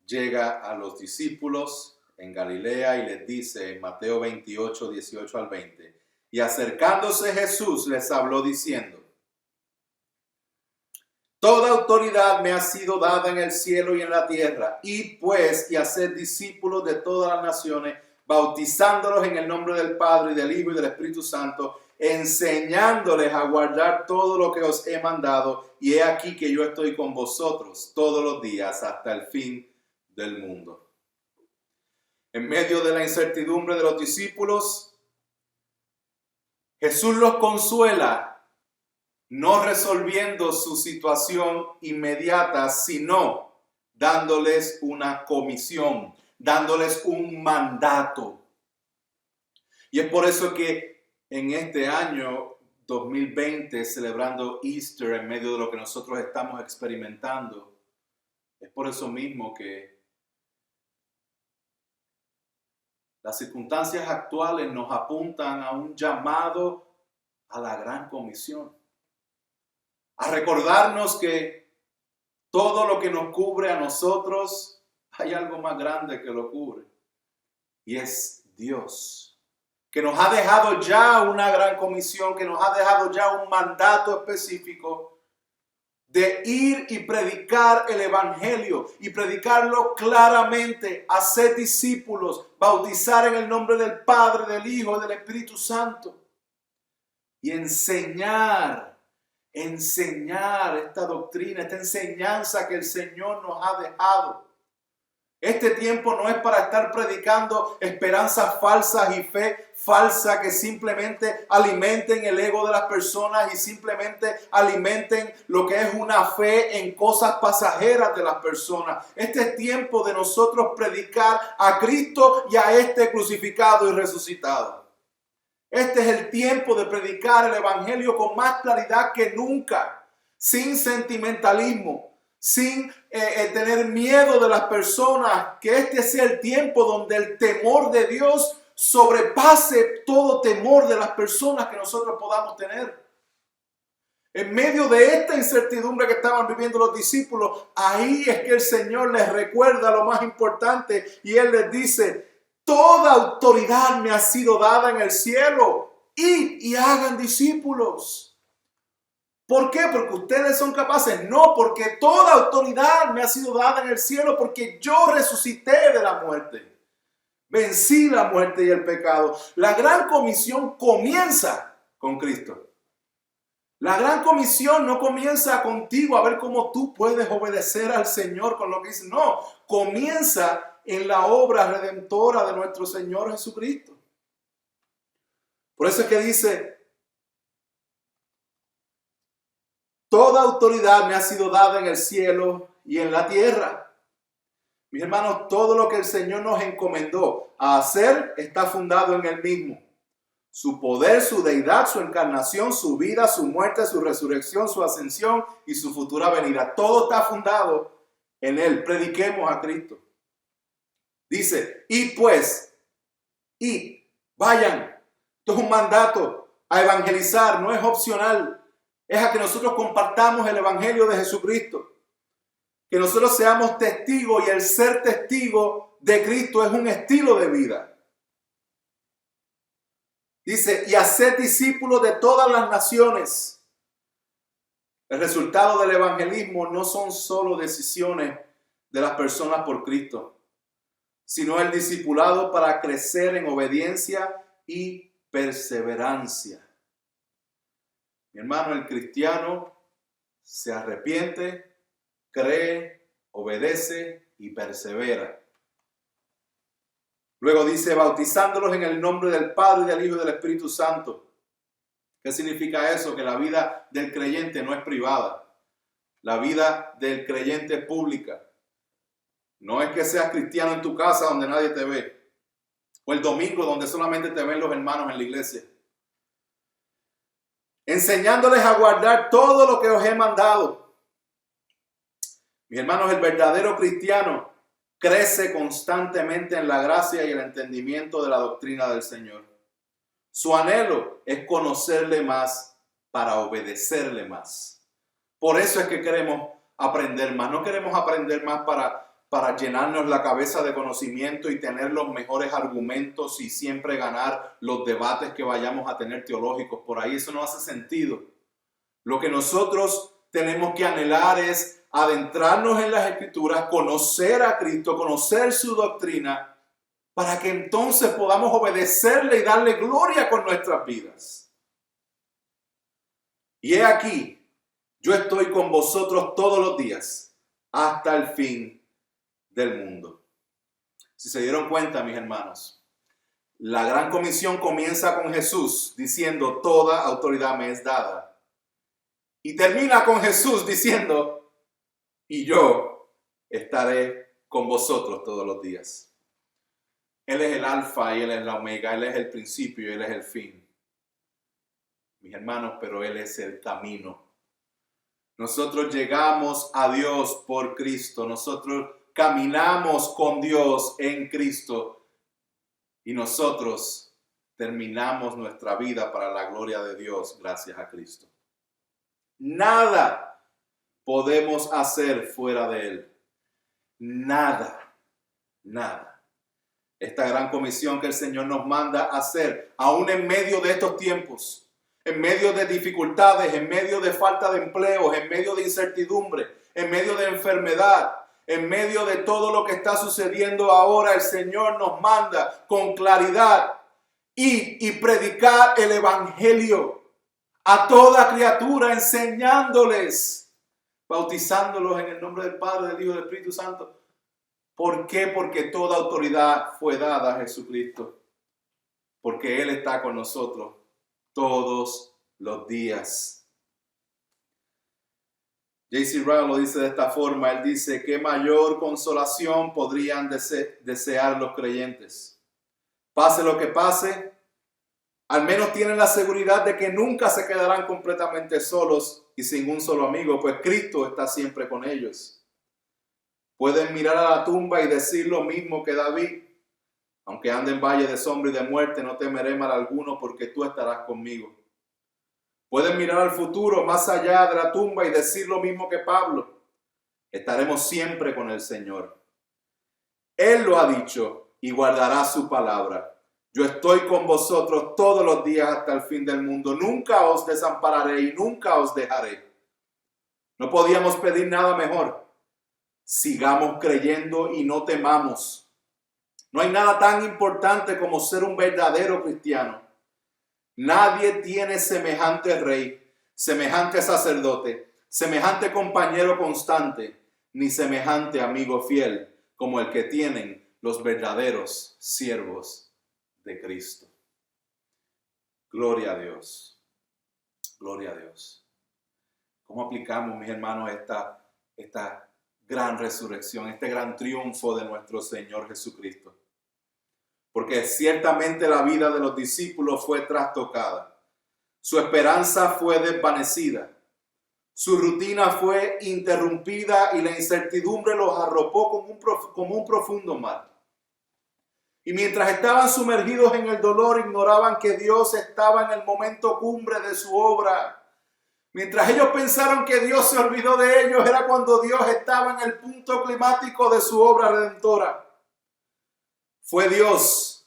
llega a los discípulos en Galilea y les dice en Mateo 28, 18 al 20, y acercándose Jesús les habló diciendo, toda autoridad me ha sido dada en el cielo y en la tierra. Id pues y haced discípulos de todas las naciones, bautizándolos en el nombre del Padre y del Hijo y del Espíritu Santo, enseñándoles a guardar todo lo que os he mandado. Y he aquí que yo estoy con vosotros todos los días hasta el fin del mundo. En medio de la incertidumbre de los discípulos, Jesús los consuela, no resolviendo su situación inmediata, sino dándoles una comisión, dándoles un mandato. Y es por eso que en este año 2020, celebrando Easter en medio de lo que nosotros estamos experimentando, es por eso mismo que las circunstancias actuales nos apuntan a un llamado a la gran comisión. A recordarnos que todo lo que nos cubre a nosotros, hay algo más grande que lo cubre. Y es Dios, que nos ha dejado ya una gran comisión, que nos ha dejado ya un mandato específico de ir y predicar el evangelio y predicarlo claramente, hacer discípulos, bautizar en el nombre del Padre, del Hijo y del Espíritu Santo y enseñar esta doctrina, esta enseñanza que el Señor nos ha dejado. Este tiempo no es para estar predicando esperanzas falsas y fe falsa que simplemente alimenten el ego de las personas y simplemente alimenten lo que es una fe en cosas pasajeras de las personas. Este es tiempo de nosotros predicar a Cristo y a este crucificado y resucitado. Este es el tiempo de predicar el evangelio con más claridad que nunca, sin sentimentalismo, sin tener miedo de las personas, que este sea el tiempo donde el temor de Dios sobrepase todo temor de las personas que nosotros podamos tener. En medio de esta incertidumbre que estaban viviendo los discípulos, ahí es que el Señor les recuerda lo más importante y Él les dice, toda autoridad me ha sido dada en el cielo. Id y hagan discípulos. ¿Por qué? Porque ustedes son capaces. No, porque toda autoridad me ha sido dada en el cielo, porque yo resucité de la muerte. Vencí la muerte y el pecado. La gran comisión comienza con Cristo. La gran comisión no comienza contigo a ver cómo tú puedes obedecer al Señor con lo que dice. No, comienza en la obra redentora de nuestro Señor Jesucristo. Por eso es que dice, toda autoridad me ha sido dada en el cielo y en la tierra. Mis hermanos, todo lo que el Señor nos encomendó a hacer está fundado en Él mismo. Su poder, su deidad, su encarnación, su vida, su muerte, su resurrección, su ascensión y su futura venida. Todo está fundado en Él. Prediquemos a Cristo. Dice, y pues, y vayan. Esto es un mandato a evangelizar, no es opcional. Es a que nosotros compartamos el evangelio de Jesucristo. Que nosotros seamos testigos, y el ser testigo de Cristo es un estilo de vida. Dice, y hacer discípulos de todas las naciones. El resultado del evangelismo no son solo decisiones de las personas por Cristo, sino el discipulado para crecer en obediencia y perseverancia. Mi hermano, el cristiano se arrepiente, cree, obedece y persevera. Luego dice, bautizándolos en el nombre del Padre, y del Hijo y del Espíritu Santo. ¿Qué significa eso? Que la vida del creyente no es privada. La vida del creyente es pública. No es que seas cristiano en tu casa donde nadie te ve. O el domingo donde solamente te ven los hermanos en la iglesia. Enseñándoles a guardar todo lo que os he mandado. Mis hermanos, el verdadero cristiano crece constantemente en la gracia y el entendimiento de la doctrina del Señor. Su anhelo es conocerle más para obedecerle más. Por eso es que queremos aprender más. No queremos aprender más para llenarnos la cabeza de conocimiento y tener los mejores argumentos y siempre ganar los debates que vayamos a tener teológicos por ahí. Eso no hace sentido. Lo que nosotros tenemos que anhelar es adentrarnos en las Escrituras, conocer a Cristo, conocer su doctrina, para que entonces podamos obedecerle y darle gloria con nuestras vidas. Y he aquí, yo estoy con vosotros todos los días, hasta el fin del mundo. Si se dieron cuenta, mis hermanos, la gran comisión comienza con Jesús diciendo, toda autoridad me es dada. Y termina con Jesús diciendo, y yo estaré con vosotros todos los días. Él es el alfa y Él es la omega. Él es el principio y Él es el fin. Mis hermanos, pero Él es el camino. Nosotros llegamos a Dios por Cristo. Nosotros caminamos con Dios en Cristo. Y nosotros terminamos nuestra vida para la gloria de Dios gracias a Cristo. Nada podemos hacer fuera de Él. Nada, nada. Esta gran comisión que el Señor nos manda a hacer, aún en medio de estos tiempos, en medio de dificultades, en medio de falta de empleos, en medio de incertidumbre, en medio de enfermedad, en medio de todo lo que está sucediendo ahora, el Señor nos manda con claridad ir y predicar el evangelio a toda criatura, enseñándoles, bautizándolos en el nombre del Padre, del Hijo y del Espíritu Santo. ¿Por qué? Porque toda autoridad fue dada a Jesucristo. Porque Él está con nosotros todos los días. J.C. Ryle lo dice de esta forma. Él dice, ¿qué mayor consolación podrían desear los creyentes? Pase lo que pase, al menos tienen la seguridad de que nunca se quedarán completamente solos y sin un solo amigo, pues Cristo está siempre con ellos. Pueden mirar a la tumba y decir lo mismo que David. Aunque ande en valle de sombra y de muerte, no temeré mal alguno, porque tú estarás conmigo. Pueden mirar al futuro, más allá de la tumba, y decir lo mismo que Pablo. Estaremos siempre con el Señor. Él lo ha dicho y guardará su palabra. Yo estoy con vosotros todos los días hasta el fin del mundo. Nunca os desampararé y nunca os dejaré. No podíamos pedir nada mejor. Sigamos creyendo y no temamos. No hay nada tan importante como ser un verdadero cristiano. Nadie tiene semejante rey, semejante sacerdote, semejante compañero constante, ni semejante amigo fiel como el que tienen los verdaderos siervos de Cristo. Gloria a Dios. Gloria a Dios. ¿Cómo aplicamos, mis hermanos, esta gran resurrección, este gran triunfo de nuestro Señor Jesucristo? Porque ciertamente la vida de los discípulos fue trastocada. Su esperanza fue desvanecida. Su rutina fue interrumpida y la incertidumbre los arropó como un profundo mar. Y mientras estaban sumergidos en el dolor, ignoraban que Dios estaba en el momento cumbre de su obra. Mientras ellos pensaron que Dios se olvidó de ellos, era cuando Dios estaba en el punto climático de su obra redentora. Fue Dios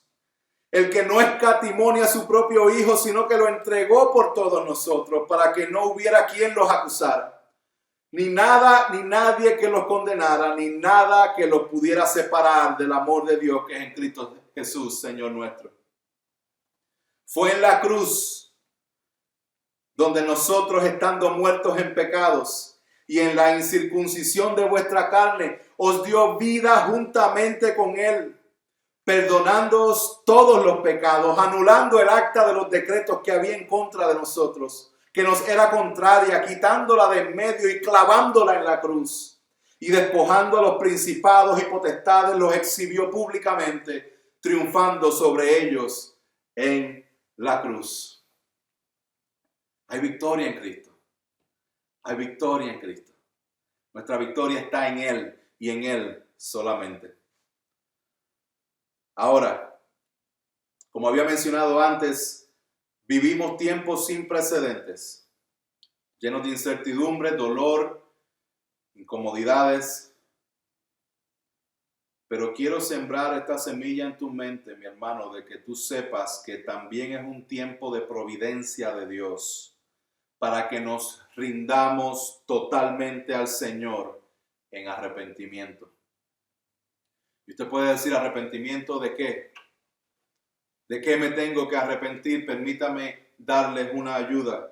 el que no escatimó a su propio Hijo, sino que lo entregó por todos nosotros, para que no hubiera quien los acusara. Ni nada ni nadie que los condenara, ni nada que los pudiera separar del amor de Dios que es en Cristo Jesús, Señor nuestro. Fue en la cruz donde nosotros, estando muertos en pecados y en la incircuncisión de vuestra carne, os dio vida juntamente con Él, perdonándoos todos los pecados, anulando el acta de los decretos que había en contra de nosotros, que nos era contraria, quitándola de en medio y clavándola en la cruz. Y despojando a los principados y potestades, los exhibió públicamente, triunfando sobre ellos en la cruz. Hay victoria en Cristo. Hay victoria en Cristo. Nuestra victoria está en Él y en Él solamente. Ahora, como había mencionado antes, vivimos tiempos sin precedentes, llenos de incertidumbre, dolor, incomodidades. Pero quiero sembrar esta semilla en tu mente, mi hermano, de que tú sepas que también es un tiempo de providencia de Dios, para que nos rindamos totalmente al Señor en arrepentimiento. Y usted puede decir, ¿arrepentimiento de qué? ¿De qué me tengo que arrepentir? Permítame darles una ayuda.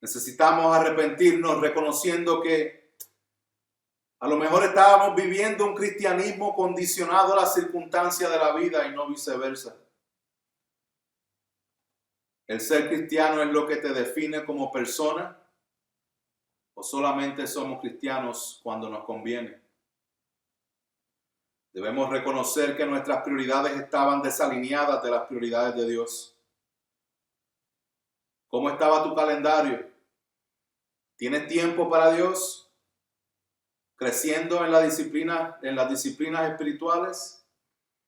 Necesitamos arrepentirnos reconociendo que a lo mejor estábamos viviendo un cristianismo condicionado a las circunstancias de la vida y no viceversa. ¿El ser cristiano es lo que te define como persona? ¿O solamente somos cristianos cuando nos conviene? Debemos reconocer que nuestras prioridades estaban desalineadas de las prioridades de Dios. ¿Cómo estaba tu calendario? ¿Tienes tiempo para Dios? ¿Creciendo en las disciplinas espirituales?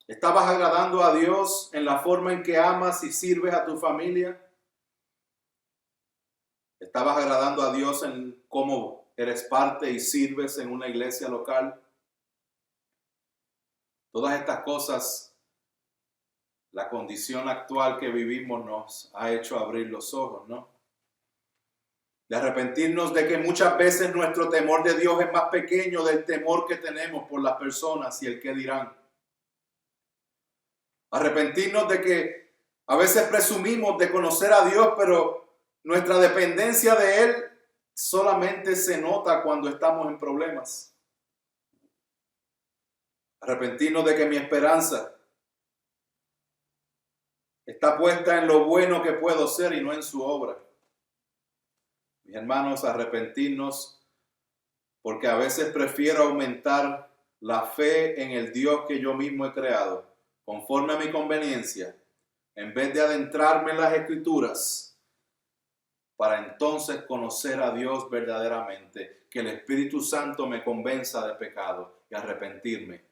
¿Estabas agradando a Dios en la forma en que amas y sirves a tu familia? ¿Estabas agradando a Dios en cómo eres parte y sirves en una iglesia local? Todas estas cosas, la condición actual que vivimos nos ha hecho abrir los ojos, ¿no? De arrepentirnos de que muchas veces nuestro temor de Dios es más pequeño del temor que tenemos por las personas y el qué dirán. Arrepentirnos de que a veces presumimos de conocer a Dios, pero nuestra dependencia de Él solamente se nota cuando estamos en problemas. Arrepentirnos de que mi esperanza está puesta en lo bueno que puedo ser y no en su obra. Mis hermanos, arrepentirnos porque a veces prefiero aumentar la fe en el Dios que yo mismo he creado, conforme a mi conveniencia, en vez de adentrarme en las Escrituras, para entonces conocer a Dios verdaderamente, que el Espíritu Santo me convenza de pecado y arrepentirme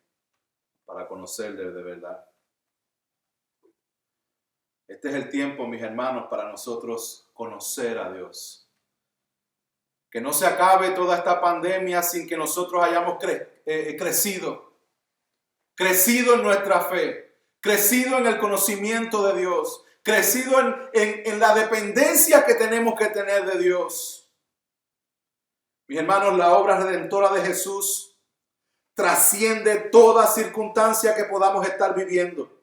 para conocerle de verdad. Este es el tiempo, mis hermanos, para nosotros conocer a Dios. Que no se acabe toda esta pandemia sin que nosotros hayamos crecido. crecido en nuestra fe, crecido en el conocimiento de Dios, crecido en la dependencia que tenemos que tener de Dios. Mis hermanos, la obra redentora de Jesús trasciende toda circunstancia que podamos estar viviendo.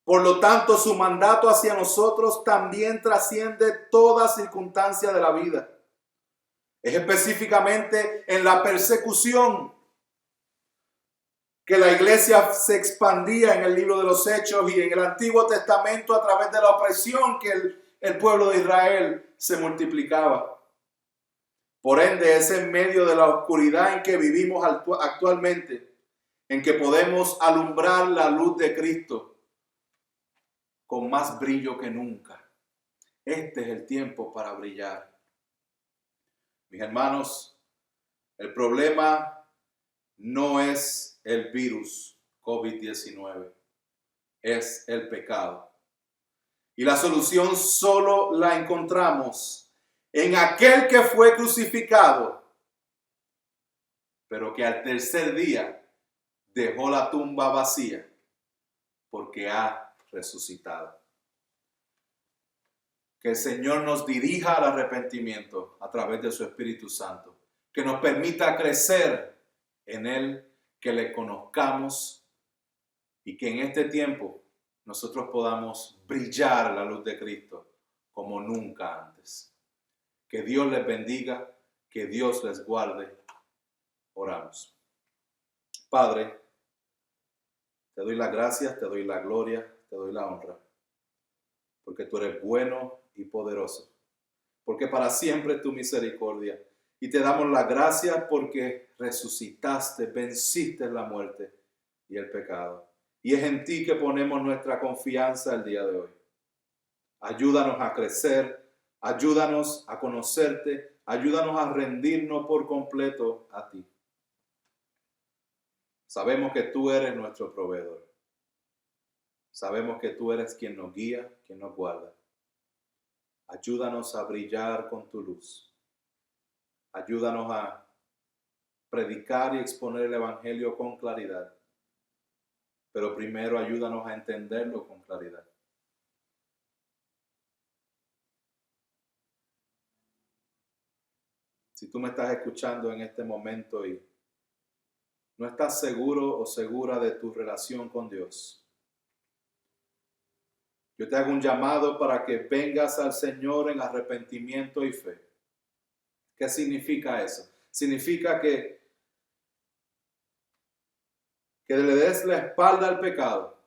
Por lo tanto, su mandato hacia nosotros también trasciende toda circunstancia de la vida. Es específicamente en la persecución que la iglesia se expandía en el libro de los Hechos y en el Antiguo Testamento a través de la opresión que el pueblo de Israel se multiplicaba. Por ende, es en medio de la oscuridad en que vivimos actualmente, en que podemos alumbrar la luz de Cristo con más brillo que nunca. Este es el tiempo para brillar. Mis hermanos, el problema no es el virus COVID-19, es el pecado. Y la solución solo la encontramos en aquel que fue crucificado, pero que al tercer día dejó la tumba vacía porque ha resucitado. Que el Señor nos dirija al arrepentimiento a través de su Espíritu Santo, que nos permita crecer en Él, que le conozcamos y que en este tiempo nosotros podamos brillar la luz de Cristo como nunca antes. Que Dios les bendiga, que Dios les guarde. Oramos. Padre, te doy las gracias, te doy la gloria, te doy la honra, porque tú eres bueno y poderoso, porque para siempre es tu misericordia. Y te damos las gracias porque resucitaste, venciste la muerte y el pecado. Y es en ti que ponemos nuestra confianza el día de hoy. Ayúdanos a crecer, ayúdanos a conocerte, ayúdanos a rendirnos por completo a ti. Sabemos que tú eres nuestro proveedor. Sabemos que tú eres quien nos guía, quien nos guarda. Ayúdanos a brillar con tu luz. Ayúdanos a predicar y exponer el Evangelio con claridad. Pero primero ayúdanos a entenderlo con claridad. Si tú me estás escuchando en este momento y no estás seguro o segura de tu relación con Dios, yo te hago un llamado para que vengas al Señor en arrepentimiento y fe. ¿Qué significa eso? Significa que le des la espalda al pecado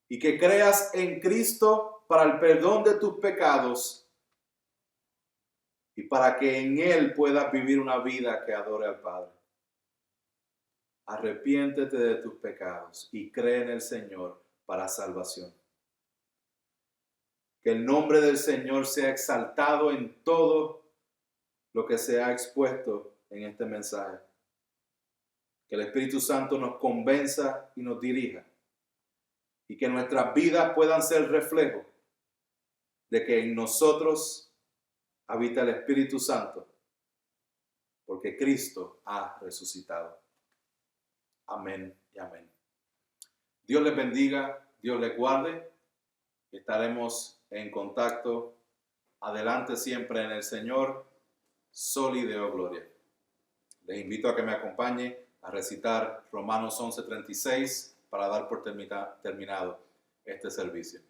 y que creas en Cristo para el perdón de tus pecados y para que en Él puedas vivir una vida que adore al Padre. Arrepiéntete de tus pecados y cree en el Señor para salvación. Que el nombre del Señor sea exaltado en todo lo que se ha expuesto en este mensaje. Que el Espíritu Santo nos convenza y nos dirija. Y que nuestras vidas puedan ser reflejo de que en nosotros habita el Espíritu Santo. Porque Cristo ha resucitado. Amén y amén. Dios les bendiga, Dios les guarde. Estaremos en contacto. Adelante siempre en el Señor. Sol y Deo Gloria. Les invito a que me acompañe a recitar Romanos 11:36 para dar por terminado este servicio.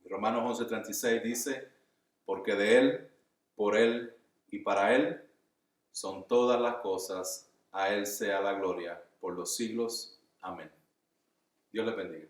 Romanos 11:36 dice: porque de Él, por Él y para Él son todas las cosas, a Él sea la gloria por los siglos. Amén. Dios les bendiga.